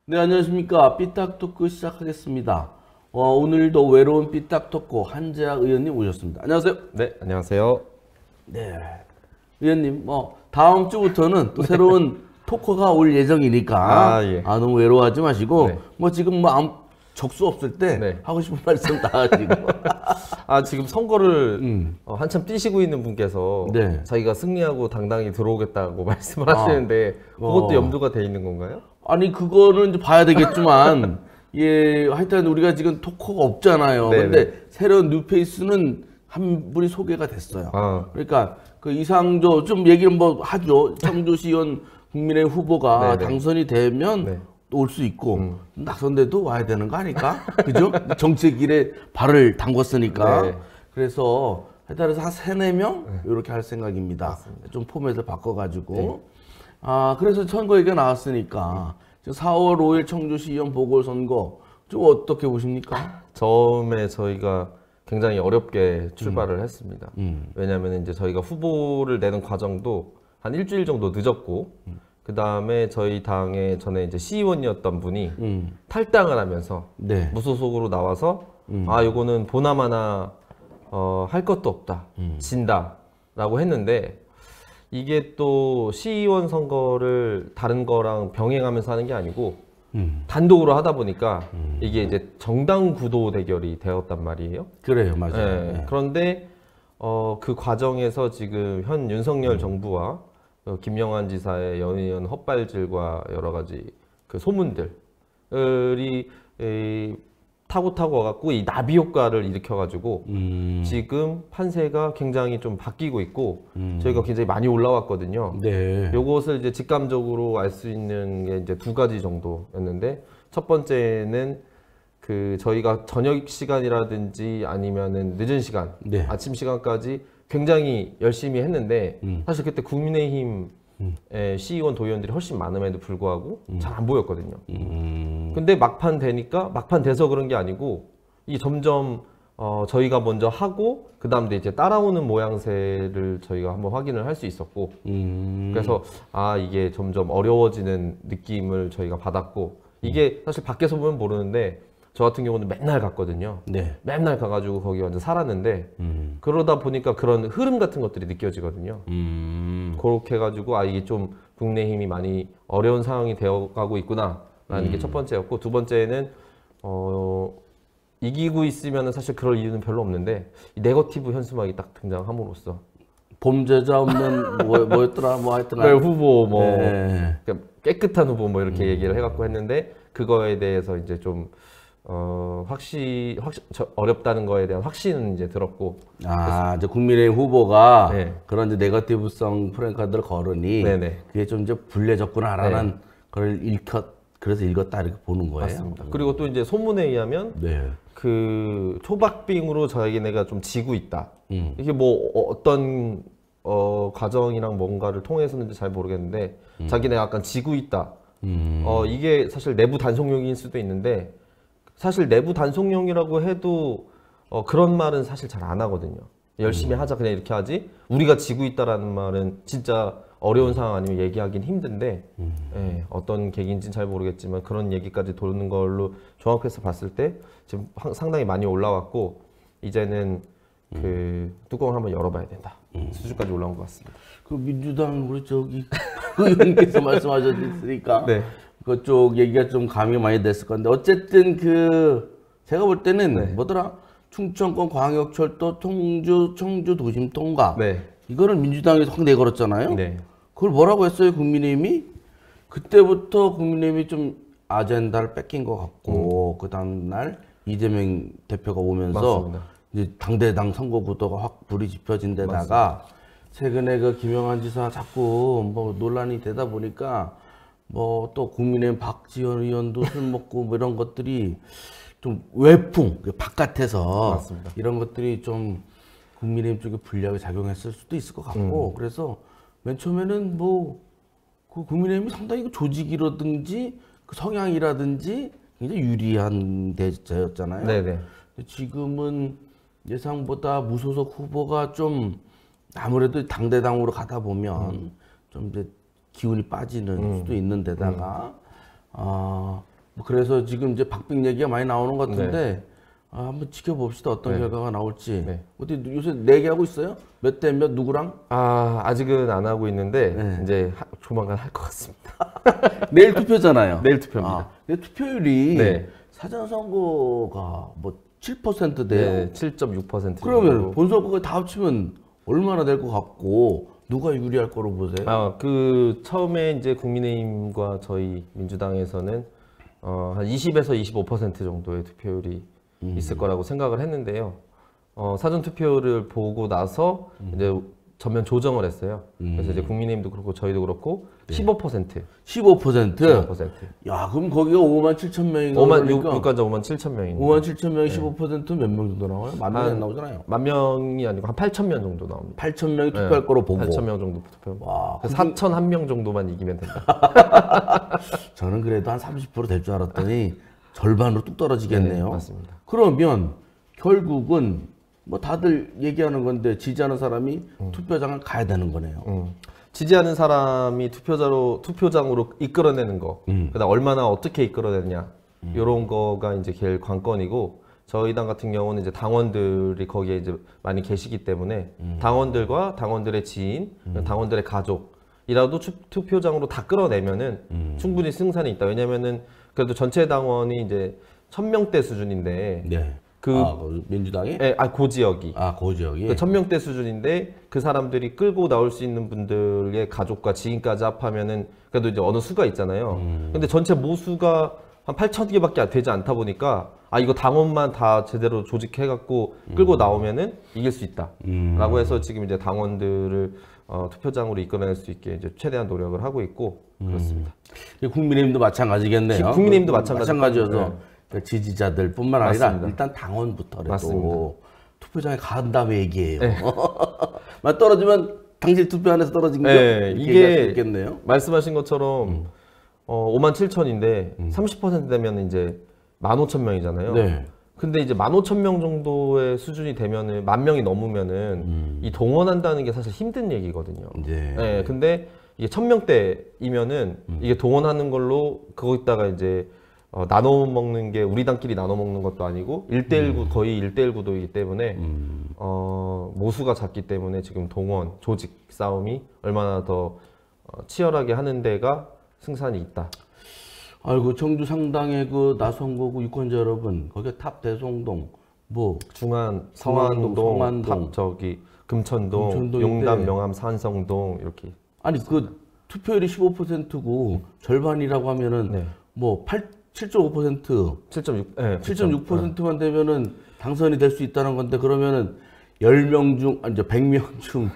네, 안녕하십니까. 삐딱토크 시작하겠습니다. 오늘도 외로운 삐딱토크 한재학 의원님 오셨습니다. 안녕하세요. 네, 안녕하세요. 네. 의원님, 다음 주부터는 또 새로운 토크가 올 예정이니까, 예. 너무 외로워하지 마시고, 네. 지금 아무 적수 없을 때 네. 하고 싶은 말씀 다 하시고. 지금 선거를 한참 뛰시고 있는 분께서 네. 자기가 승리하고 당당히 들어오겠다고 말씀을 하시는데 그것도 염두가 돼 있는 건가요? 아니, 그거는 이제 봐야 되겠지만, 예, 하여튼 우리가 지금 토크가 없잖아요. 네, 근데 새로운 뉴페이스는 한 분이 소개가 됐어요. 그러니까 그 이상조 좀 얘기를 뭐 하죠. 청주시의원 국민의 후보가 네, 네. 당선이 되면 네. 올 수 있고 낙선돼도 와야 되는 거 아닐까? 그죠? 정치의 길에 발을 담궜으니까. 네. 그래서 하여튼 한 3, 4명 이렇게 할 생각입니다. 맞습니다. 좀 포맷을 바꿔가지고. 네. 그래서 선거 얘기가 나왔으니까 4월 5일 청주시의원 보궐선거 좀 어떻게 보십니까? 처음에 저희가 굉장히 어렵게 출발을 했습니다. 왜냐하면 이제 저희가 후보를 내는 과정도 한 일주일 정도 늦었고, 그 다음에 저희 당의 전에 이제 시의원이었던 분이 탈당을 하면서 네. 무소속으로 나와서 요거는 보나마나 할 것도 없다, 진다라고 했는데 이게 또 시의원 선거를 다른 거랑 병행하면서 하는 게 아니고 단독으로 하다 보니까 이게 이제 정당 구도 대결이 되었단 말이에요. 그래요, 맞아요. 네. 네. 그런데 그 과정에서 지금 현 윤석열 정부와 김영환 지사의 연이은 헛발질과 여러 가지 그 소문들이 타고 와갖고 이 나비 효과를 일으켜가지고 지금 판세가 굉장히 좀 바뀌고 있고 저희가 굉장히 많이 올라왔거든요. 네. 요것을 이제 직감적으로 알 수 있는 게 이제 2가지 정도였는데, 첫 번째는 그 저희가 저녁 시간이라든지 아니면은 늦은 시간, 네. 아침 시간까지 굉장히 열심히 했는데 사실 그때 국민의힘 시의원 도의원들이 훨씬 많음에도 불구하고 잘 안 보였거든요. 근데 막판 되니까, 막판 돼서 그런 게 아니고 이게 점점 저희가 먼저 하고 그 다음에 이제 따라오는 모양새를 저희가 한번 확인을 할 수 있었고, 그래서 이게 점점 어려워지는 느낌을 저희가 받았고, 이게 사실 밖에서 보면 모르는데 저 같은 경우는 맨날 갔거든요. 네. 맨날 가가지고 거기 완전 살았는데 그러다 보니까 그런 흐름 같은 것들이 느껴지거든요. 그렇게 해가지고 이게 좀 국내힘이 많이 어려운 상황이 되어가고 있구나라는 게 첫 번째였고, 두 번째는 이기고 있으면 사실 그럴 이유는 별로 없는데 이 네거티브 현수막이 딱 등장함으로써 범죄자 없는 뭐였더라 하여튼 후보 네. 깨끗한 후보 이렇게 얘기를 해갖고 했는데, 그거에 대해서 이제 좀 어렵다는 거에 대한 확신은 이제 들었고. 이제 국민의힘 후보가 네. 그런 이제 네거티브성 프랭카드를 걸으니 네네. 그게 좀 이제 불리해졌구나라는 걸 그래서 읽었다 이렇게 보는 거예요. 맞습니다. 그리고 또 이제 소문에 의하면 네. 그 초박빙으로 자기네가 좀 지고 있다. 이게 뭐 어떤 과정이랑 뭔가를 통해서는지 잘 모르겠는데 자기네가 약간 지고 있다. 이게 사실 내부 단속용일 수도 있는데, 사실 내부 단속용이라고 해도 그런 말은 사실 잘 안 하거든요. 열심히 하자 그냥 이렇게 하지, 우리가 지고 있다라는 말은 진짜 어려운 상황 아니면 얘기하긴 힘든데, 어떤 계기인지는 잘 모르겠지만 그런 얘기까지 도는 걸로 종합해서 봤을 때 지금 상당히 많이 올라왔고, 이제는 그 뚜껑을 한번 열어봐야 된다 수준까지 올라온 것 같습니다. 그 민주당 우리 의원께서 말씀하셨으니까 네. 그쪽 얘기가 좀 감이 많이 됐을 건데, 어쨌든 제가 볼 때는 뭐더라, 충청권 광역철도 청주 도심 통과, 네. 이거를 민주당에서 확 내걸었잖아요. 네. 그걸 뭐라고 했어요, 국민의힘이? 그때부터 국민의힘이 좀 아젠다를 뺏긴 것 같고, 그 다음날 이재명 대표가 오면서 맞습니다. 이제 당대당 선거 구도가 확 불이 지펴진 데다가 최근에 그 김영환 지사 자꾸 논란이 되다 보니까 또 국민의힘 박지원 의원도 술 먹고 이런 것들이 좀 외풍, 바깥에서 맞습니다. 이런 것들이 좀 국민의힘 쪽에 불리하게 작용했을 수도 있을 것 같고, 그래서 맨 처음에는 그 국민의힘이 상당히 그 조직이라든지 그 성향이라든지 굉장히 유리한 대제였잖아요. 네네. 지금은 예상보다 무소속 후보가 좀 아무래도 당대당으로 가다 보면 좀 이제 기운이 빠지는 수도 있는 데다가 뭐 그래서 지금 이제 박빙 얘기가 많이 나오는 것 같은데 한번 지켜봅시다. 어떤 결과가 나올지. 네. 어디 요새 내기하고 있어요? 몇 대 몇 누구랑? 아직은 안 하고 있는데 이제 조만간 할 것 같습니다. 내일 투표잖아요. 내일 투표입니다. 근데 투표율이 네. 사전 선거가 뭐 7%대요. 네, 7.6%. 그러면 본선거가 다 합치면 얼마나 될 것 같고 누가 유리할 거로 보세요? 그 처음에 이제 국민의힘과 저희 민주당에서는 한 20에서 25% 정도의 투표율이 있을 거라고 생각을 했는데요. 사전 투표를 보고 나서 이제 전면 조정을 했어요. 그래서 이제 국민의힘도 그렇고 저희도 그렇고 15%. 15%? 야, 그럼 거기가 5만 7천 명인가? 5만 유권자 5만 7천 명입니다. 5만 7천 명이 15% 몇 명 정도 나와요? 만 명이 안 나오잖아요. 만 명이 아니고 한 8천 명 정도 나옵니다. 8천 명이 투표할 거로 보고. 8천 명 정도 투표. 와, 4,001명 정도만 이기면 된다. 저는 그래도 한 30% 될 줄 알았더니 절반으로 뚝 떨어지겠네요. 네, 맞습니다. 그러면 결국은 뭐 다들 얘기하는 건데 지지하는 사람이 투표장을 가야 되는 거네요. 지지하는 사람이 투표장으로 이끌어내는 거, 그다음 얼마나 어떻게 이끌어내느냐 이런 거가 이제 제일 관건이고 저희 당 같은 경우는 이제 당원들이 거기에 이제 많이 계시기 때문에 당원들과 당원들의 지인, 당원들의 가족이라도 투표장으로 다 끌어내면은 충분히 승산이 있다. 왜냐면은 그래도 전체 당원이 이제 1,000명대 수준인데. 네. 민주당이? 네, 그 지역이. 그 지역이. 1,000명대 수준인데 그 사람들이 끌고 나올 수 있는 분들의 가족과 지인까지 합하면은 그래도 이제 어느 수가 있잖아요. 근데 전체 모수가 한 8,000개밖에 되지 않다 보니까 이거 당원만 다 제대로 조직해갖고 끌고 나오면은 이길 수 있다라고 해서 지금 이제 당원들을 투표장으로 이끌어낼 수 있게 이제 최대한 노력을 하고 있고 그렇습니다. 국민의힘도 마찬가지겠네요. 국민의힘도 마찬가지여서 지지자들뿐만 아니라 맞습니다. 일단 당원부터라도 맞습니다. 투표장에 간 다음에 얘기해요. 네. 떨어지면 당시 투표 안에서 떨어진 게 네, 이게 있겠네요. 말씀하신 것처럼 5만 7천인데 30% 되면 이제 15,000명이잖아요. 네. 근데 이제 15,000명 정도의 수준이 되면은 10,000명이 넘으면은 이 동원한다는 게 사실 힘든 얘기거든요. 네. 근데 이게 1,000명대이면은 이게 동원하는 걸로 거기다가 이제 나눠 먹는 게 우리 당끼리 나눠 먹는 것도 아니고 1대1 거의 1대1 구도이기 때문에 모수가 작기 때문에 지금 동원 조직 싸움이 얼마나 더 치열하게 하는 데가 승산이 있다. 아이고 청주 상당의 그 나선거구 유권자 여러분, 거기 탑 대송동, 뭐 중안 성안동, 성안동, 탑 금천동, 용담, 명암, 산성동 이렇게. 아니 그 투표율이 15%고 절반이라고 하면은 뭐 7.5%, 7.6%만 되면은 당선이 될 수 있다는 건데 그러면은 10명 중 이제 100명 중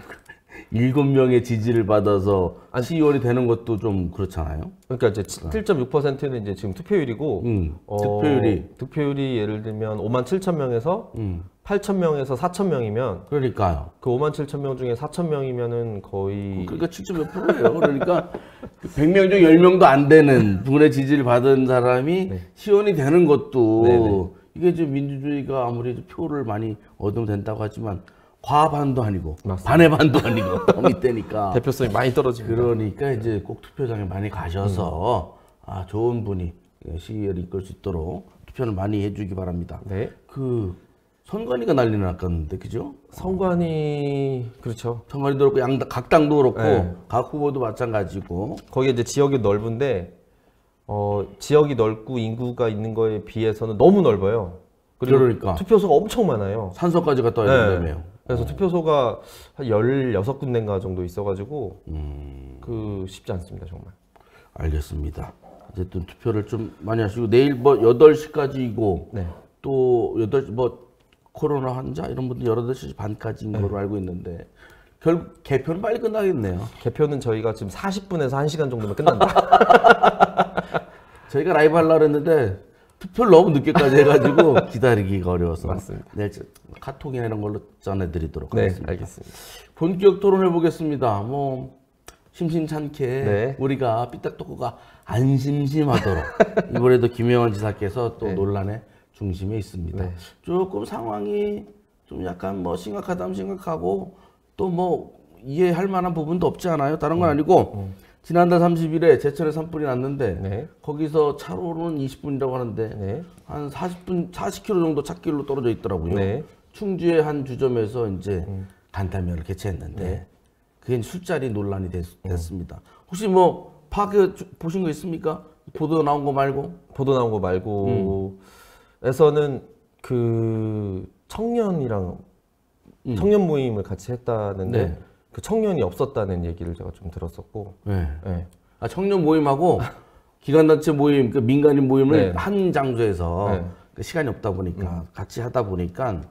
7명의 지지를 받아서 시의원이 되는 것도 좀 그렇잖아요. 그러니까 이제 7.6%는 이제 지금 투표율이고 투표율이 예를 들면 5만 7천 명에서 8천 명에서 4천 명이면 그러니까요. 그 5만 7천 명 중에 4천 명이면은 거의 그러니까 7.몇 %예요. 그러니까 100명 중 10명도 안 되는 분의 지지를 받은 사람이 시의원이 되는 것도 이게 지금 민주주의가 아무리 표를 많이 얻으면 된다고 하지만 과반도 아니고 맞습니다. 반의 반도 아니고 더 밑대니까 대표성이 많이 떨어집니다. 그러니까 이제 꼭 투표장에 많이 가셔서 좋은 분이 시의회를 이끌 수 있도록 투표를 많이 해주기 바랍니다. 네. 그 선관위가 난리 났겠는데 그죠? 선관위 그렇죠. 선관위도 그렇고 각 당도 그렇고 각 후보도 마찬가지고 거기에 이제 지역이 넓은데 지역이 넓고 인구가 있는 거에 비해서는 너무 넓어요. 그리고 그러니까 투표소가 엄청 많아요. 산소까지 갔다 와야 된다며요. 그래서 투표소가 한 16군데인가 정도 있어가지고 그 쉽지 않습니다 정말. 알겠습니다. 어쨌든 투표를 좀 많이 하시고 내일 뭐 8시까지이고 또 8시 뭐 코로나 환자 이런 분들 8시 반까지인 걸로 알고 있는데 결국 개표는 빨리 끝나겠네요. 개표는 저희가 지금 40분에서 1시간 정도면 끝난다. 저희가 라이브 하려고 했는데 투표를 너무 늦게까지 해가지고 기다리기가 어려워서 맞습니다. 내일 카톡이나 이런 걸로 전해드리도록 하겠습니다. 알겠습니다. 본격 토론해 보겠습니다. 뭐 심심찮게 우리가 삐딱도꾸가 안 심심하도록 이번에도 김영환 지사께서 또 논란의 중심에 있습니다. 조금 상황이 좀 약간 뭐 심각하다면 심각하고 또 뭐 이해할 만한 부분도 없지 않아요? 다른 건 아니고 지난달 30일에 제천에 산불이 났는데 네. 거기서 차로는 20분이라고 하는데 네. 한 40km 정도 찻길로 떨어져 있더라고요. 네. 충주의 한 주점에서 이제 간담회를 개최했는데 네. 그게 술자리 논란이 됐습니다. 혹시 뭐 파악해 보신 거 있습니까? 보도 나온 거 말고? 보도 나온 거 말고에서는 그 청년이랑 청년 모임을 같이 했다는데 네. 그 청년이 없었다는 얘기를 제가 좀 들었었고. 네. 네. 아, 청년 모임하고 기관단체 모임, 그 민간인 모임을 네. 한 장소에서 네. 그 시간이 없다 보니까 같이 하다 보니까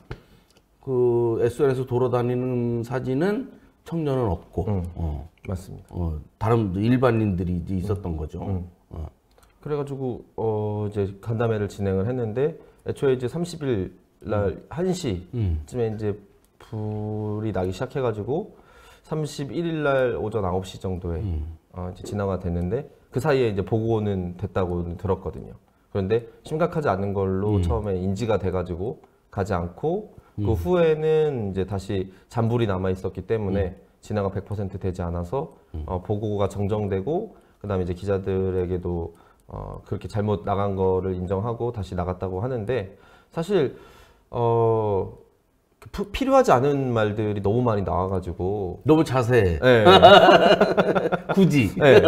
그 SNS에서 돌아다니는 사진은 청년은 없고 맞습니다. 다른 일반인들이 이제 있었던 거죠. 그래가지고 이제 간담회를 진행을 했는데 애초에 이제 30일 날 1시쯤에 이제 불이 나기 시작해가지고 31일 날 오전 9시 정도에 이제 진화가 됐는데 그 사이에 이제 보고는 됐다고 들었거든요. 그런데 심각하지 않은 걸로 처음에 인지가 돼가지고 가지 않고 그 후에는 이제 다시 잔불이 남아 있었기 때문에 진화가 100% 되지 않아서 보고가 정정되고 그다음에 이제 기자들에게도 그렇게 잘못 나간 거를 인정하고 다시 나갔다고 하는데 사실 필요하지 않은 말들이 너무 많이 나와가지고 너무 자세해. 네. 굳이. 네.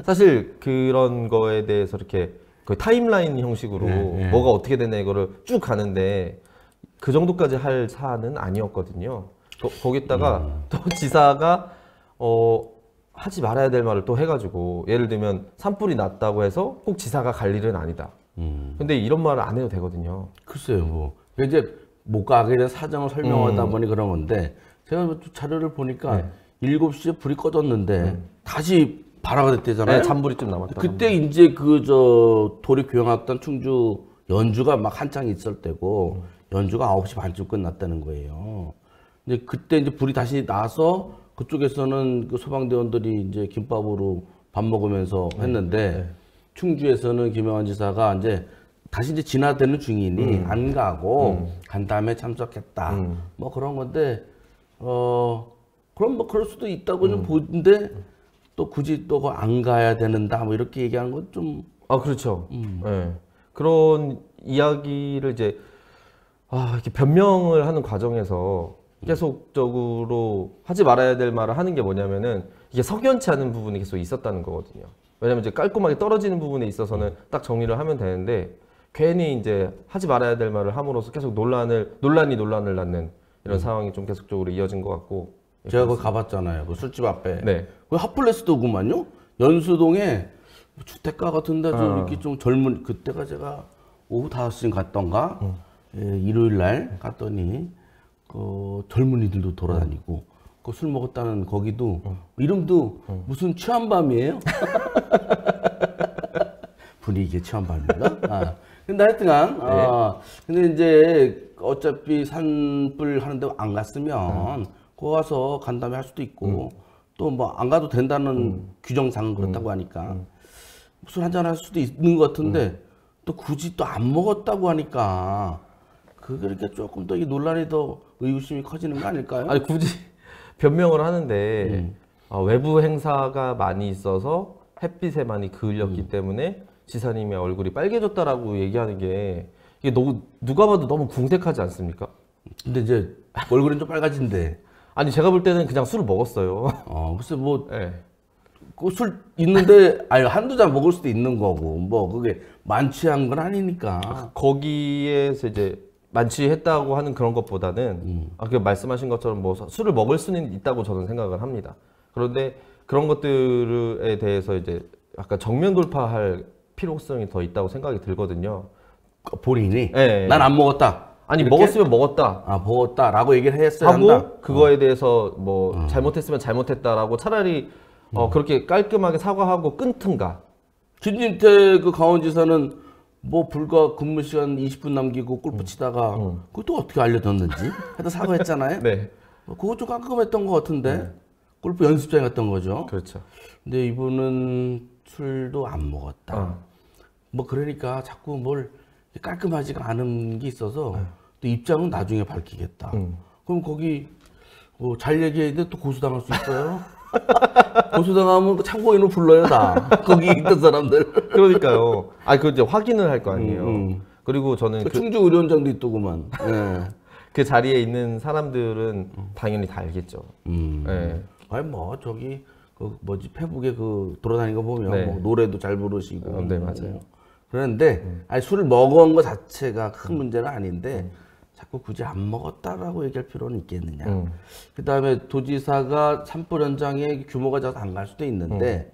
사실 그런 거에 대해서 이렇게 거의 타임라인 형식으로 뭐가 어떻게 되냐 이거를 쭉 가는데 그 정도까지 할 사안은 아니었거든요. 거기다가 또 지사가 하지 말아야 될 말을 또 해가지고 예를 들면 산불이 났다고 해서 꼭 지사가 갈 일은 아니다. 근데 이런 말을 안 해도 되거든요. 글쎄요, 뭐 이제 못 가게 된 사정을 설명하다 보니 그런 건데 제가 자료를 보니까 7시에 불이 꺼졌는데 다시 발화가 됐대잖아요. 네, 잔불이 좀 남았다. 그때 이제 도립교향악단 충주 연주가 막 한창 있을 때고 연주가 9시 반쯤 끝났다는 거예요. 이제 그때 이제 불이 다시 나서 그쪽에서는 그 소방대원들이 이제 김밥으로 밥 먹으면서 했는데 충주에서는 김영환 지사가 이제 다시 이제 진화되는 중이니 안 가고 간담회 참석했다. 뭐 그런 건데 그럼 뭐 그럴 수도 있다고 좀 보는데 또 굳이 또 안 가야 되는다 뭐 이렇게 얘기하는 건 좀 그렇죠. 네. 그런 이야기를 이제 이렇게 변명을 하는 과정에서 계속적으로 하지 말아야 될 말을 하는 게 뭐냐면은 이게 석연치 않은 부분이 계속 있었다는 거거든요. 왜냐면 이제 깔끔하게 떨어지는 부분에 있어서는 딱 정리를 하면 되는데 괜히 이제 하지 말아야 될 말을 함으로써 계속 논란을 낳는 이런 상황이 좀 계속적으로 이어진 것 같고. 제가 거기 가봤잖아요. 그 술집 앞에. 네. 그 핫플레스도구만요. 연수동에 주택가 같은데 좀 이렇게 좀 젊은 그때가 제가 오후 5시쯤 갔던가 일요일 날 갔더니 그 젊은이들도 돌아다니고 그 술 먹었다는 거기도 이름도 무슨 취한밤이에요? 분위기에 취한밤인가? 근데 하여튼간 근데 이제 어차피 산불 하는데 안 갔으면 거기 가서 간담회 할 수도 있고 또 뭐 안 가도 된다는 규정상 그렇다고 하니까 술 한잔 할 수도 있는 것 같은데 또 굳이 또 안 먹었다고 하니까 그게 이렇게 조금 더 이 논란이 더 의구심이 커지는 거 아닐까요? 아니 굳이 변명을 하는데 외부 행사가 많이 있어서 햇빛에 많이 그을렸기 때문에 지사님의 얼굴이 빨개졌다라고 얘기하는 게 이게 너무 누가 봐도 너무 궁색하지 않습니까? 근데 이제 얼굴은 좀 빨가진데. 아니 제가 볼 때는 그냥 술을 먹었어요. 글쎄 뭐 네. 그 술 있는데 아니 한두 잔 먹을 수도 있는 거고 뭐 그게 만취한 건 아니니까. 거기에서 이제 만취했다고 하는 그런 것보다는 그 말씀하신 것처럼 뭐 술을 먹을 수는 있다고 저는 생각을 합니다. 그런데 그런 것들에 대해서 이제 약간 정면 돌파할 필요성이 더 있다고 생각이 들거든요. 본인이 네. 난 안 먹었다. 아니 이렇게? 먹었으면 먹었다. 먹었다라고 얘기를 했어야 하고 한다. 그거에 대해서 뭐 잘못했으면 잘못했다라고 차라리 그렇게 깔끔하게 사과하고 끊든가. 김진태 그 강원지사는 뭐 불과 근무 시간 20분 남기고 골프 치다가 그것도 어떻게 알려졌는지 하여튼 사과했잖아요. 네. 그거 좀 깜깜했던 것 같은데 골프 연습장에 갔던 거죠. 그렇죠. 근데 이분은 술도 안 먹었다. 뭐 그러니까 자꾸 뭘 깔끔하지가 않은 게 있어서 또 입장은 나중에 밝히겠다. 그럼 거기 잘 얘기했는데 또 고소당할 수 있어요? 고소당하면 그 참고인을 불러요 다. 거기 있던 사람들. 그러니까요. 아, 그 이제 확인을 할 거 아니에요. 그리고 저는 그 충주 의료원장도 있더구만. 그 자리에 있는 사람들은 당연히 다 알겠죠. 예. 아니 뭐 저기 그 뭐지 페북에 그 돌아다니는 거 보면 네. 뭐 노래도 잘 부르시고. 네, 맞아요. 그런데 아니 술을 먹은 거 자체가 큰 문제는 아닌데 자꾸 굳이 안 먹었다라고 얘기할 필요는 있겠느냐. 그다음에 도지사가 산불 현장에 규모가 작아서 안 갈 수도 있는데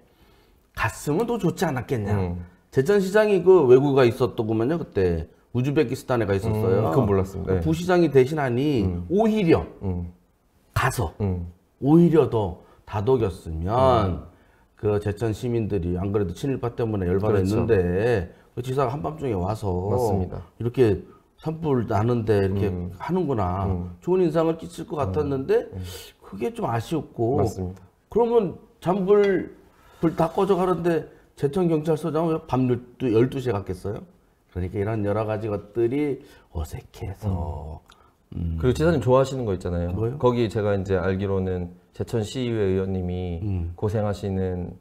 갔으면 더 좋지 않았겠냐. 제천시장이 그 외국가 있었더구만요 그때 우즈베키스탄에 가 있었어요. 그건 몰랐습니다. 네. 부시장이 대신하니 오히려 가서 오히려 더 다독였으면 그 제천 시민들이 안 그래도 친일파 때문에 열받았는데 그 지사가 한밤중에 와서 맞습니다. 이렇게 산불 나는데 이렇게 하는구나 좋은 인상을 끼칠 것 같았는데 그게 좀 아쉬웠고 맞습니다. 그러면 잔불 불 다 꺼져 가는데 제천 경찰서장 왜 밤 12시에 갔겠어요? 그러니까 이런 여러 가지 것들이 어색해서 그리고 지사님 좋아하시는 거 있잖아요. 뭐요? 거기 제가 이제 알기로는 제천시의회 의원님이 고생하시는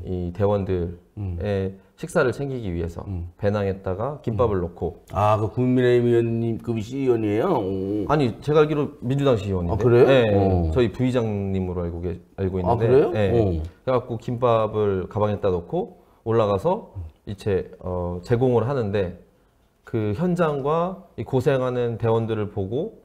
이 대원들의 식사를 챙기기 위해서 배낭에다가 김밥을 넣고 아, 그 국민의힘 의원님 그 시의원이에요? 오. 아니 제가 알기로 민주당 시의원인데 아, 그래요? 네, 저희 부의장님으로 알고 있는데 아, 그래요? 네. 그래갖고 김밥을 가방에다 넣고 올라가서 이제 제공을 하는데 그 현장과 이 고생하는 대원들을 보고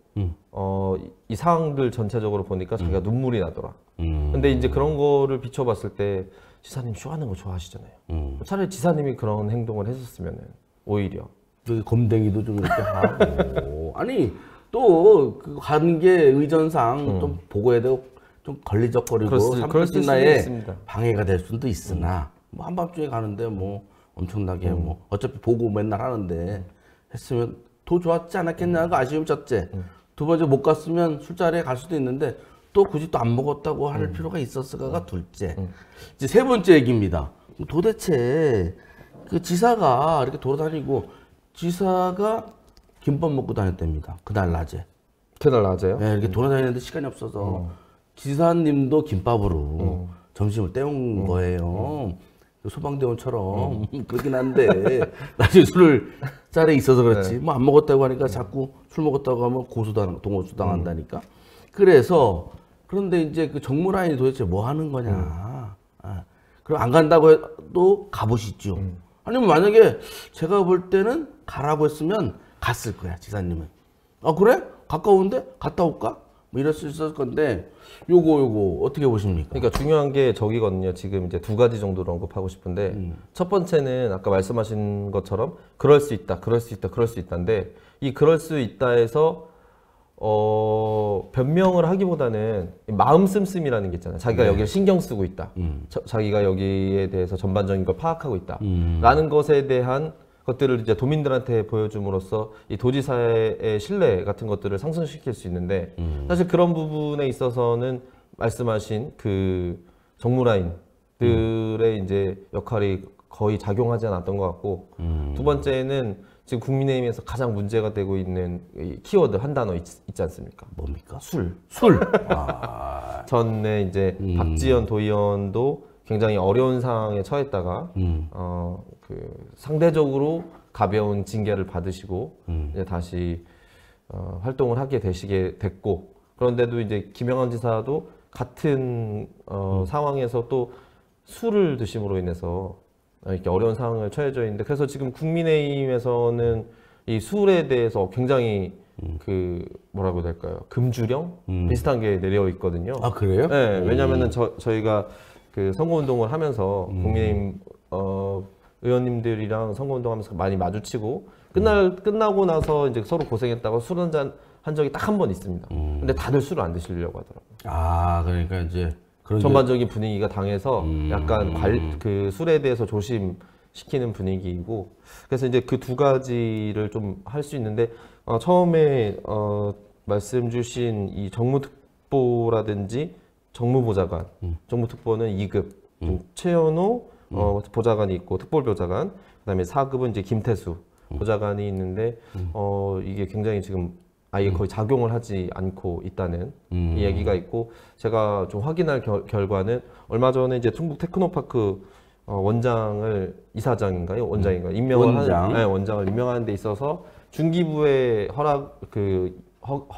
이 상황들 전체적으로 보니까 자기가 눈물이 나더라. 근데 이제 그런 거를 비춰봤을 때 지사님 쇼하는 거 좋아하시잖아요. 차라리 지사님이 그런 행동을 했었으면은 오히려 저기 검댕이도 좀 이렇게 하고 아니 또 그 가는 게 의전상 좀 보고해야 되고 좀 걸리적거리고 그럴 수 산불신나에 있습니다. 방해가 될 수도 있으나 뭐 한밤중에 가는데 뭐 엄청나게 뭐 어차피 보고 맨날 하는데 했으면 더 좋았지 않았겠냐고 아쉬움 첫째. 두 번째 못 갔으면 술자리에 갈 수도 있는데 또 굳이 또 안 먹었다고 할 필요가 있었을까가 둘째. 이제 세 번째 얘기입니다. 도대체 그 지사가 이렇게 돌아다니고 지사가 김밥 먹고 다녔답니다. 그날 낮에. 그날 낮에요? 네, 이렇게 돌아다니는데 시간이 없어서 지사님도 김밥으로 점심을 때운 거예요. 소방대원처럼 그렇긴 한데 나중에 술을 짤에 있어서 그렇지 뭐 안 먹었다고 하니까 자꾸 술 먹었다고 하면 동호수당한다니까. 그래서 그런데 이제 그 정무라인이 도대체 뭐 하는 거냐. 그럼 안 간다고 해도 가보시죠. 아니면 만약에 제가 볼 때는 가라고 했으면 갔을 거야 지사님은. 아 그래? 가까운데 갔다 올까? 뭐 이럴 수 있었을 건데 요거 어떻게 보십니까? 그러니까 중요한 게 저기거든요. 지금 이제 두 가지 정도로 언급하고 싶은데 첫 번째는 아까 말씀하신 것처럼 그럴 수 있다, 그럴 수 있다, 그럴 수 있다인데 이 그럴 수 있다에서 변명을 하기보다는 마음 씀씀이라는 게 있잖아요. 자기가 여기를 신경 쓰고 있다. 자기가 여기에 대해서 전반적인 걸 파악하고 있다. 라는 것에 대한 것들을 이제 도민들한테 보여줌으로써 이 도지사의 신뢰 같은 것들을 상승시킬 수 있는데 사실 그런 부분에 있어서는 말씀하신 그 정무라인들의 이제 역할이 거의 작용하지 않았던 것 같고 두 번째는 지금 국민의힘에서 가장 문제가 되고 있는 이 키워드 한 단어 있지 않습니까? 뭡니까? 술. 술. 전에 이제 박지원 도의원도 굉장히 어려운 상황에 처했다가 그 상대적으로 가벼운 징계를 받으시고 이제 다시 활동을 하게 되시게 됐고 그런데도 이제 김영환 지사도 같은 상황에서 또 술을 드심으로 인해서 이렇게 어려운 상황을 처해져 있는데 그래서 지금 국민의힘에서는 이 술에 대해서 굉장히 그 뭐라고 해야 될까요? 금주령 비슷한 게 내려 있거든요. 아 그래요? 네, 왜냐하면은 저희가 그 선거운동을 하면서 국민의힘 의원님들이랑 선거운동하면서 많이 마주치고 끝나고 나서 이제 서로 고생했다고 술 한잔 한 적이 딱 한 번 있습니다. 근데 다들 술을 안 드시려고 하더라고요. 아 그러니까 이제 그런 전반적인 분위기가 당해서 약간 그 술에 대해서 조심시키는 분위기이고 그래서 이제 그 두 가지를 좀 할 수 있는데 처음에 말씀 주신 이 정무특보라든지 정무보좌관, 정무특보는 2급, 최현호 보좌관이 있고 특별보좌관, 그다음에 4급은 이제 김태수 보좌관이 있는데 이게 굉장히 지금 아예 거의 작용을 하지 않고 있다는 이 얘기가 있고, 제가 좀 확인할 결과는 얼마 전에 이제 충북 테크노파크 원장을 이사장인가요? 원장인가요? 임명을 원장. 네, 원장을 임명하는 데 있어서 중기부의 허락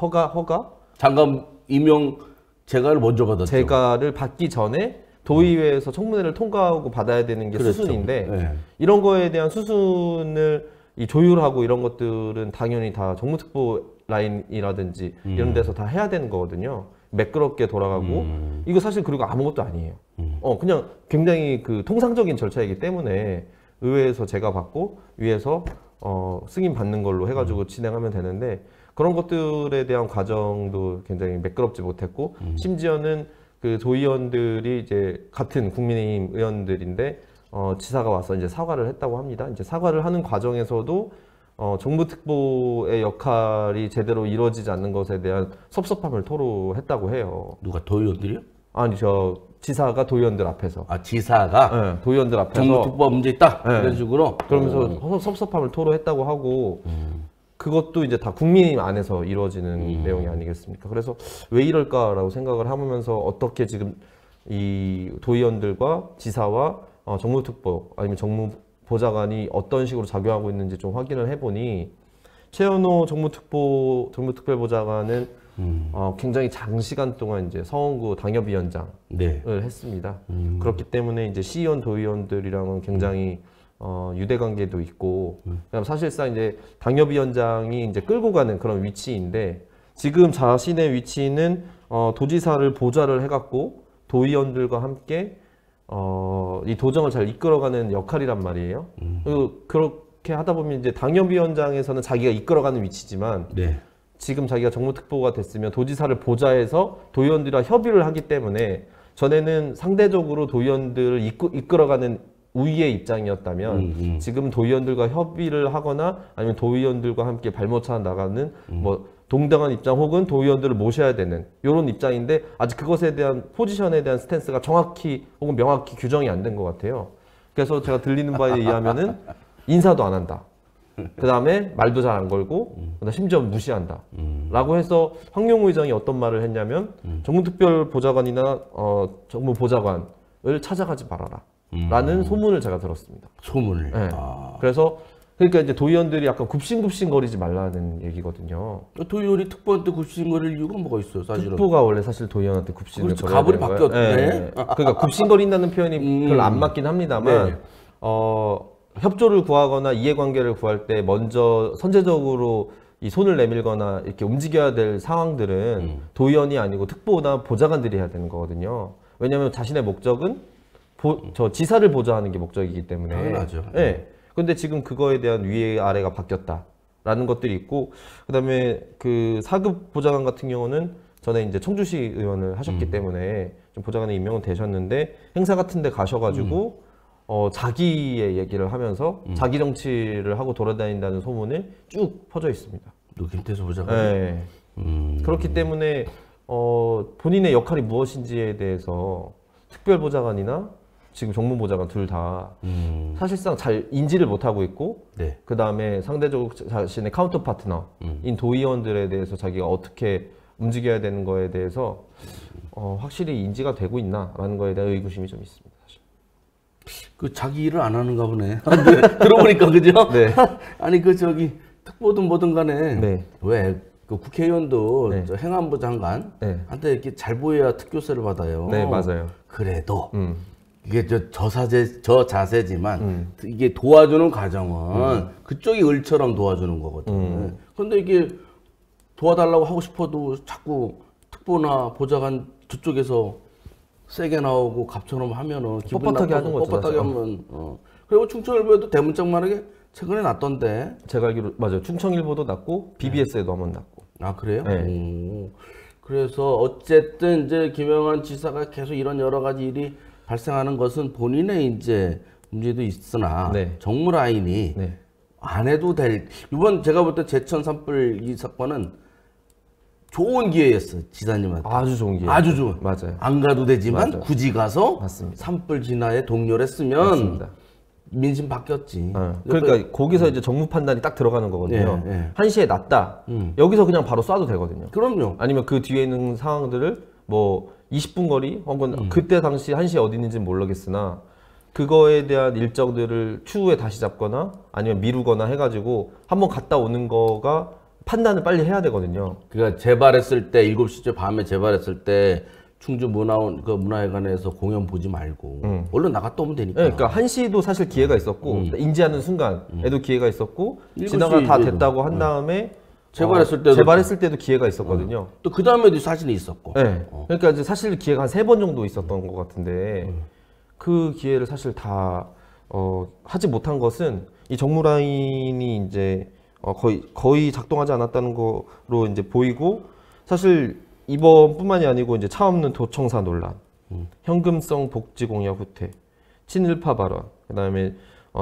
허가 장관 임용 재가를 먼저 받았죠. 재가를 받기 전에 도의회에서 청문회를 통과하고 받아야 되는 게 그렇죠. 수순인데 네. 이런 거에 대한 수순을 조율하고 이런 것들은 당연히 다 정무특보 라인이라든지 이런 데서 다 해야 되는 거거든요. 매끄럽게 돌아가고 이거 사실 그리고 아무것도 아니에요. 그냥 굉장히 그 통상적인 절차이기 때문에 의회에서 제가 받고 위에서 승인 받는 걸로 해가지고 진행하면 되는데, 그런 것들에 대한 과정도 굉장히 매끄럽지 못했고 심지어는 그 도의원들이 이제 같은 국민의힘 의원들인데 지사가 와서 이제 사과를 했다고 합니다. 이제 사과를 하는 과정에서도 정무특보의 역할이 제대로 이루어지지 않는 것에 대한 섭섭함을 토로했다고 해요. 누가 도의원들이요? 아니 지사가 도의원들 앞에서. 아 지사가 네, 도의원들 앞에서 정무특보가 문제 있다 네. 이런 식으로. 그러면서 섭섭함을 토로했다고 하고 그것도 이제 다 국민의힘 안에서 이루어지는 내용이 아니겠습니까? 그래서 왜 이럴까라고 생각을 하면서 어떻게 지금 이 도의원들과 지사와 정무특보 아니면 정무보좌관이 어떤 식으로 작용하고 있는지 좀 확인을 해보니, 최현호 정무특별보좌관은 굉장히 장시간 동안 이제 서원구 당협위원장을 네. 했습니다. 그렇기 때문에 이제 시의원 도의원들이랑은 굉장히 유대관계도 있고, 그다음 사실상 이제 당협위원장이 이제 끌고 가는 그런 위치인데, 지금 자신의 위치는 도지사를 보좌를 해갖고 도의원들과 함께 이 도정을 잘 이끌어가는 역할이란 말이에요. 그리고 그렇게 하다 보면 이제 당협위원장에서는 자기가 이끌어가는 위치지만, 네. 지금 자기가 정무특보가 됐으면 도지사를 보좌해서 도의원들과 협의를 하기 때문에, 전에는 상대적으로 도의원들을 이끌어가는 우위의 입장이었다면 지금 도의원들과 협의를 하거나 아니면 도의원들과 함께 발모차 나가는 뭐 동등한 입장 혹은 도의원들을 모셔야 되는 이런 입장인데, 아직 그것에 대한 포지션에 대한 스탠스가 정확히 혹은 명확히 규정이 안 된 것 같아요. 그래서 제가 들리는 바에 의하면은 인사도 안 한다. 그 다음에 말도 잘 안 걸고 그다음에 심지어 무시한다. 라고 해서 황교안 의장이 어떤 말을 했냐면 정무특별보좌관이나 정무보좌관을 찾아가지 말아라. 라는 소문을 제가 들었습니다. 소문을. 네. 그래서 그러니까 이제 도의원들이 약간 굽신굽신거리지 말라는 얘기거든요. 도의원이 특보한테 굽신거릴 이유가 뭐가 있어요, 사실은? 특보가 원래 사실 도의원한테 굽신을 그렇죠. 거려야 가불이 되는 거예요. 바뀌었네. 네. 그러니까 굽신거린다는 표현이 별로 안 맞긴 합니다만, 네. 협조를 구하거나 이해관계를 구할 때 먼저 선제적으로 이 손을 내밀거나 이렇게 움직여야 될 상황들은 도의원이 아니고 특보나 보좌관들이 해야 되는 거거든요. 왜냐하면 자신의 목적은 지사를 보좌하는 게 목적이기 때문에. 당연하죠. 네. 근데 지금 그거에 대한 위에 아래가 바뀌었다라는 것들이 있고, 그다음에 그 4급 보좌관 같은 경우는 전에 이제 청주시 의원을 하셨기 때문에 좀 보좌관에 임명은 되셨는데, 행사 같은 데 가셔가지고 자기의 얘기를 하면서 자기 정치를 하고 돌아다닌다는 소문이 쭉 퍼져 있습니다. 김태수 보좌관. 네. 그렇기 때문에 본인의 역할이 무엇인지에 대해서 특별보좌관이나 지금 정무보좌관 둘 다 사실상 잘 인지를 못하고 있고, 네. 그 다음에 상대적으로 자신의 카운터 파트너인 도의원들에 대해서 자기가 어떻게 움직여야 되는 거에 대해서 확실히 인지가 되고 있나라는 거에 대한 의구심이 좀 있습니다. 사실. 그 자기 일을 안 하는가 보네. 네, 들어보니까 그죠? 네. 아니 그 저기 특보든 뭐든 간에 네. 왜 그 국회의원도 네. 저 행안부 장관한테 네. 이렇게 잘 보여야 특교세를 받아요. 네, 맞아요. 그래도 이게 저 자세지만 이게 도와주는 과정은 그쪽이 을처럼 도와주는 거거든. 그런데 이게 도와달라고 하고 싶어도 자꾸 특보나 보좌관 저쪽에서 세게 나오고 갑처럼 하면은 기분 뻣뻣하게 나빠서 하는 거죠. 뻣뻣하게 하면 그리고 충청일보에도 대문짝만하게 최근에 났던데. 제가 알기로 맞아요. 충청일보도 났고 BBS에도 한번 났고. 아 그래요? 네. 오. 그래서 어쨌든 이제 김영환 지사가 계속 이런 여러 가지 일이 발생하는 것은 본인의 이제 문제도 있으나 네. 정무 라인이 네. 안 해도 될 이번 제가 볼 때 제천 산불 이 사건은 좋은 기회였어 지사님한테. 아주 좋은 기회. 아주 좋은. 맞아요. 안 가도 되지만 맞아요. 굳이 가서 맞습니다. 산불 진화에 동료를 했으면 맞습니다. 민심 바뀌었지. 그러니까 거기서 이제 정무 판단이 딱 들어가는 거거든요. 예, 예. 1시에 났다. 여기서 그냥 바로 쏴도 되거든요. 그럼요. 아니면 그 뒤에 있는 상황들을 뭐 20분 거리 혹은 그때 당시 1시에 어디 있는지는 모르겠으나 그거에 대한 일정들을 추후에 다시 잡거나 아니면 미루거나 해가지고 한번 갔다 오는 거가 판단을 빨리 해야 되거든요. 그러니까 재발했을 때 7시쯤 밤에 재발했을 때 충주 문화회관에서 공연 보지 말고 얼른 나갔다 오면 되니까. 네, 그러니까 1시도 사실 기회가 있었고 인지하는 순간에도 기회가 있고 7시 지나가 다 이제도. 됐다고 한 다음에 재발했을 때도 기회가 있었거든요. 또 그 다음에도 사실이 있었고. 네. 그러니까 이제 사실 기회가 한 3번 정도 있었던 것 같은데 그 기회를 사실 다 하지 못한 것은 이 정무 라인이 이제 거의 작동하지 않았다는 거로 이제 보이고 사실 이번뿐만이 아니고 이제 차 없는 도청사 논란, 현금성 복지 공약 후퇴, 친일파 발언, 그다음에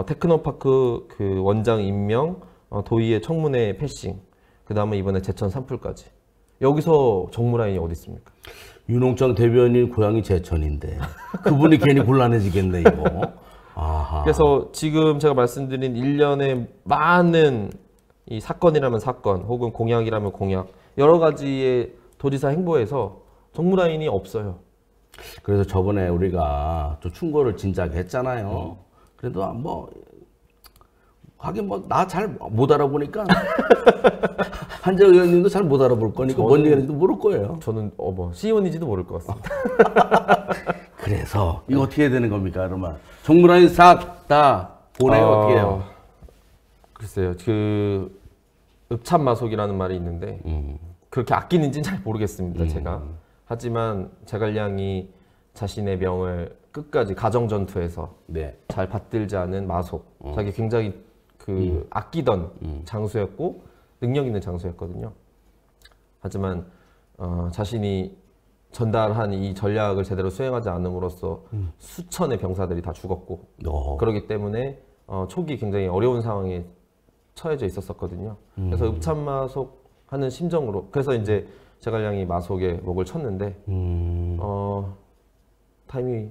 테크노파크 그 원장 임명, 도의회 청문회 패싱, 그다음에 이번에 제천 산불까지. 여기서 정무 라인이 어디 있습니까? 윤홍창 대변인 고향이 제천인데 그분이 괜히 곤란해지겠네 이거. 아하. 그래서 지금 제가 말씀드린 일련의 많은 이 사건이라면 사건 혹은 공약이라면 공약 여러 가지의 도지사 행보에서 정무 라인이 없어요. 그래서 저번에 우리가 또 충고를 진작에 했잖아요. 그래도 뭐 하긴 뭐 나 잘 못 알아보니까 한재 의원님도 잘 못 알아볼 거니까 뭔 얘기인지도 모를 거예요. 저는 뭐 시의원인지도 모를 것 같습니다. 그래서 이거 어떻게 해야 되는 겁니까? 그러면 정무 라인 싹 다 보내요 어떻게 해요? 글쎄요. 그 읍참마속이라는 말이 있는데 그렇게 아끼는지는 잘 모르겠습니다. 제가. 하지만 제갈량이 자신의 명을 끝까지 가정전투에서 네. 잘 받들지 않은 마속. 자기 굉장히 그 아끼던 장소였고 능력 있는 장소였거든요. 하지만 자신이 전달한 이 전략을 제대로 수행하지 않음으로써 수천의 병사들이 다 죽었고 그렇기 때문에 초기 굉장히 어려운 상황에 처해져 있었거든요. 그래서 읍참마속 하는 심정으로 그래서 이제 제갈량이 마속에 목을 쳤는데 타이밍이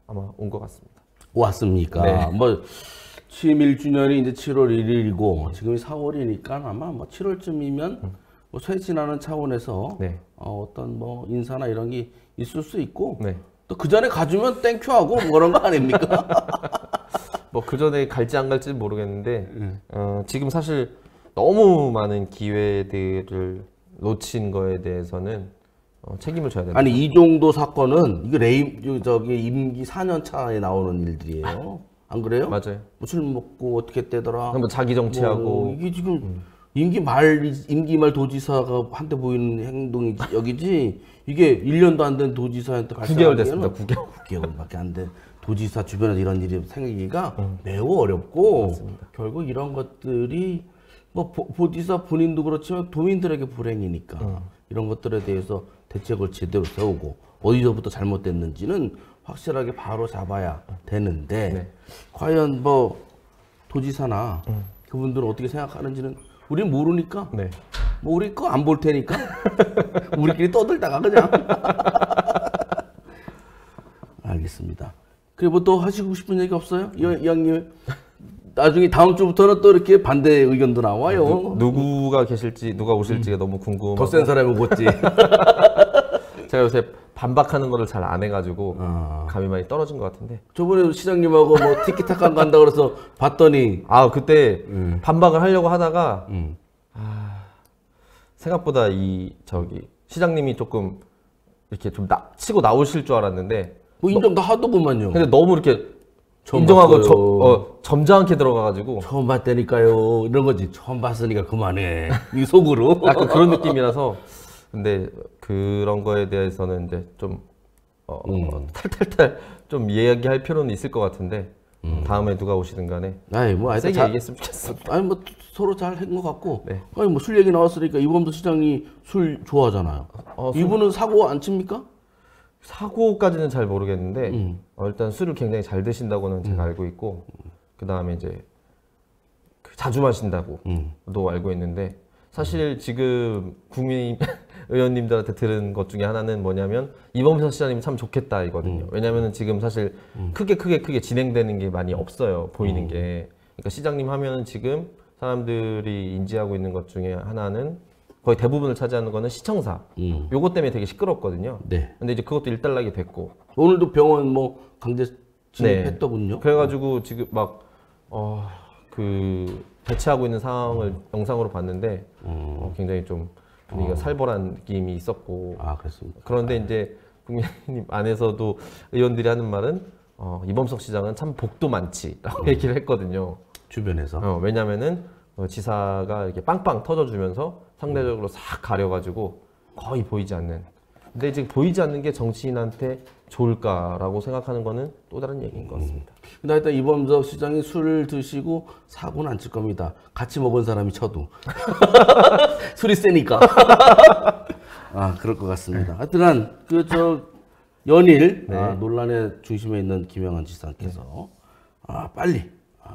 아마 온 것 같습니다. 왔습니까? 네. 뭐 취임 1주년이 이제 7월 1일이고 지금이 4월이니까 아마 뭐 7월쯤이면 뭐 쇄신하는 차원에서 네. 어떤 뭐 인사나 이런 게 있을 수 있고 네. 또 그 전에 가주면 땡큐하고 뭐 그런 거 아닙니까? 뭐 그 전에 갈지 안 갈지는 모르겠는데 지금 사실 너무 많은 기회들을 놓친 거에 대해서는 책임을 져야 된다. 아니 이 정도 사건은 이거 임기 4년 차에 나오는 일들이에요. 안 그래요? 맞아요. 뭐 술 먹고 어떻게 떼더라. 뭐 자기 정치하고 뭐 이게 지금 임기 말 도지사가 한테 보이는 행동이 여기지 이게 1년도 안 된 도지사한테 9개월 됐습니다. 9개월밖에 안 된 도지사 주변에서 이런 일이 생기기가 매우 어렵고 맞습니다. 결국 이런 것들이 뭐 도지사 본인도 그렇지만 도민들에게 불행이니까 이런 것들에 대해서 대책을 제대로 세우고 어디서부터 잘못됐는지는 확실하게 바로 잡아야 되는데 네. 과연 뭐 도지사나 그분들은 어떻게 생각하는지는 우린 모르니까 네. 뭐 우리 거 안 볼 테니까 우리끼리 떠들다가 그냥 알겠습니다. 그리고 뭐 또 하시고 싶은 얘기 없어요? 이왕님 나중에 다음 주부터는 또 이렇게 반대 의견도 나와요. 누구가 계실지 누가 오실지가 너무 궁금하고 더 센 사람이 오겠지. 제가 요새 반박하는 거를 잘 안 해가지고 감이 많이 떨어진 것 같은데 저번에 시장님하고 뭐 티키타카 간다 그래서 봤더니 그때 반박을 하려고 하다가 생각보다 시장님이 조금 이렇게 좀 치고 나오실 줄 알았는데 뭐 인정 다 하더구만요. 근데 너무 이렇게 처음 인정하고 점잖게 들어가가지고 처음 봤다니까요. 이런 거지. 처음 봤으니까 그만해. 이 속으로. 약간 그런 느낌이라서 근데 그런 거에 대해서는 이제 좀 탈탈탈 좀 이야기할 필요는 있을 것 같은데 다음에 누가 오시든 간에 아이 뭐 하여튼 세게 얘기했으면 좋겠습니다. 아니 뭐 서로 잘 한 것 같고. 네. 아니 뭐 술 얘기 나왔으니까 이범도 시장이 술 좋아하잖아요. 이분은 사고 안 칩니까? 사고까지는 잘 모르겠는데 일단 술을 굉장히 잘 드신다고는 제가 알고 있고 그 다음에 이제 자주 마신다고도 알고 있는데 사실 지금 국민이 의원님들한테 들은 것 중에 하나는 뭐냐면 이범석 시장님 참 좋겠다 이거든요. 왜냐면은 지금 사실 크게 진행되는 게 많이 없어요. 보이는 게. 그러니까 시장님 하면은 지금 사람들이 인지하고 있는 것 중에 하나는 거의 대부분을 차지하는 거는 시청사. 요것 때문에 되게 시끄럽거든요. 네. 근데 이제 그것도 일단락이 됐고. 오늘도 병원 뭐 강제 진입했더군요. 그래가지고 지금 막 그 대치하고 있는 상황을 영상으로 봤는데 굉장히 좀 분위기가 살벌한 느낌이 있었고. 아, 그렇습니다. 그런데 이제 국민의힘 안에서도 의원들이 하는 말은 이범석 시장은 참 복도 많지라고 얘기를 했거든요. 주변에서. 왜냐면은 지사가 이렇게 빵빵 터져주면서 상대적으로 싹 가려가지고 거의 보이지 않는. 근데 이제 보이지 않는 게 정치인한테 좋을까라고 생각하는 거는 또 다른 얘기인 것 같습니다. 근데 하여튼 이범석 시장이 술을 드시고 사고는 안 칠 겁니다. 같이 먹은 사람이 쳐도. 술이 세니까. 아, 그럴 것 같습니다. 하여튼, 연일 논란의 중심에 있는 김영환 지사께서 빨리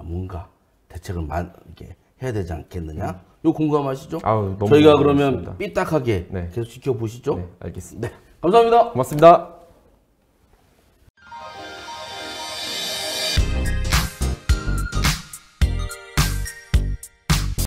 뭔가 대책을 이렇게 해야 되지 않겠느냐? 요 공감하시죠? 아우, 너무 저희가 공감합니다. 그러면 삐딱하게 네. 계속 지켜보시죠? 네, 알겠습니다. 네. 감사합니다. 고맙습니다.